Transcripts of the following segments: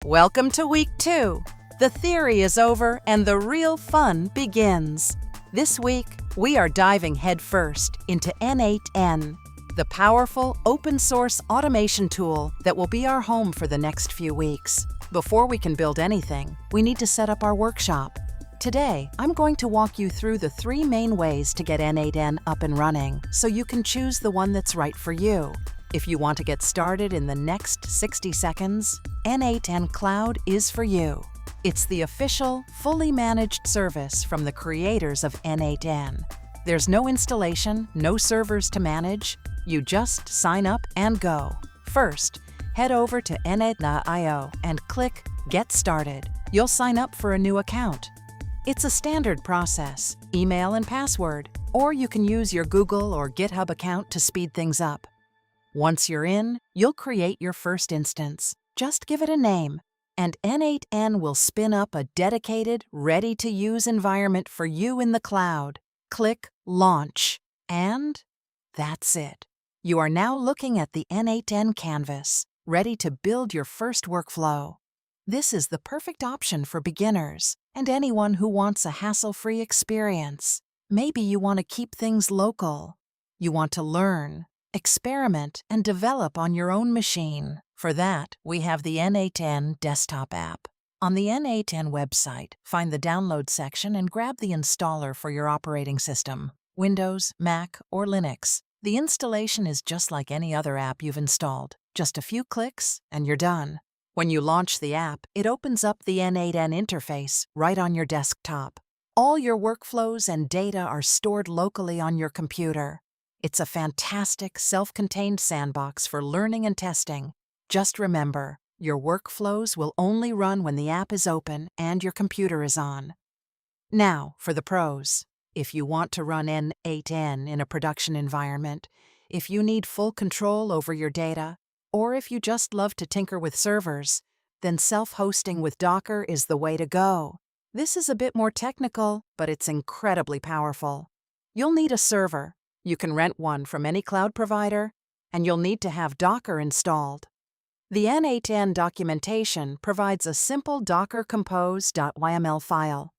Welcome to week 2. The theory is over and the real fun begins. This week, we are diving headfirst into N8N, the powerful open-source automation tool that will be our home for the next few weeks. Before we can build anything, we need to set up our workshop. Today, I'm going to walk you through the 3 main ways to get N8N up and running so you can choose the one that's right for you. If you want to get started in the next 60 seconds, N8N Cloud is for you. It's the official, fully managed service from the creators of N8N. There's no installation, no servers to manage. You just sign up and go. First, head over to N8N.io and click Get Started. You'll sign up for a new account. It's a standard process, email and password, or you can use your Google or GitHub account to speed things up. Once you're in, you'll create your first instance. Just give it a name, and N8N will spin up a dedicated, ready-to-use environment for you in the cloud. Click Launch, and that's it. You are now looking at the N8N canvas, ready to build your first workflow. This is the perfect option for beginners and anyone who wants a hassle-free experience. Maybe you want to keep things local. You want to learn, experiment, and develop on your own machine. For that, we have the N8N desktop app. On the N8N website, find the download section and grab the installer for your operating system, Windows, Mac, or Linux. The installation is just like any other app you've installed. Just a few clicks, and you're done. When you launch the app, it opens up the N8N interface right on your desktop. All your workflows and data are stored locally on your computer. It's a fantastic, self-contained sandbox for learning and testing. Just remember, your workflows will only run when the app is open and your computer is on. Now, for the pros. If you want to run N8N in a production environment, if you need full control over your data, or if you just love to tinker with servers, then self-hosting with Docker is the way to go. This is a bit more technical, but it's incredibly powerful. You'll need a server. You can rent one from any cloud provider, and you'll need to have Docker installed. The N8N documentation provides a simple Docker compose.yml file.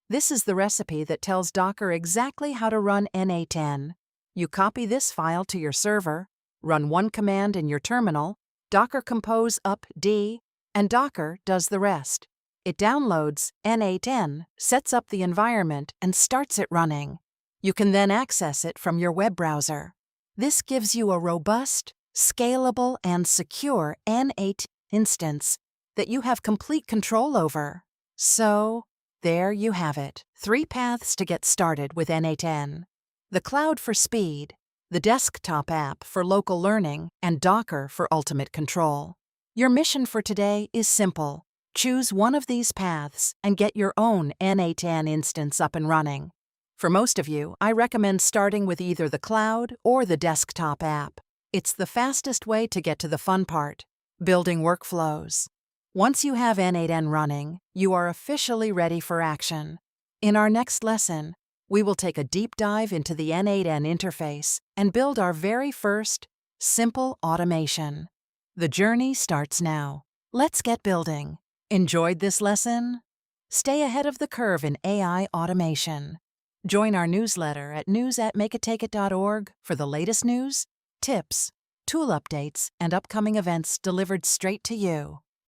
This is the recipe that tells Docker exactly how to run N8N. You copy this file to your server, run one command in your terminal, docker compose up d, and Docker does the rest. It downloads N8N, sets up the environment, and starts it running. You can then access it from your web browser. This gives you a robust, scalable, and secure N8 instance that you have complete control over. So, there you have it. 3 paths to get started with N8N. The cloud for speed, the desktop app for local learning, and Docker for ultimate control. Your mission for today is simple. Choose one of these paths and get your own N8N instance up and running. For most of you, I recommend starting with either the cloud or the desktop app. It's the fastest way to get to the fun part, building workflows. Once you have N8N running, you are officially ready for action. In our next lesson, we will take a deep dive into the N8N interface and build our very first, simple automation. The journey starts now. Let's get building. Enjoyed this lesson? Stay ahead of the curve in AI automation. Join our newsletter at news@makeittakeit.org for the latest news, tips, tool updates, and upcoming events delivered straight to you.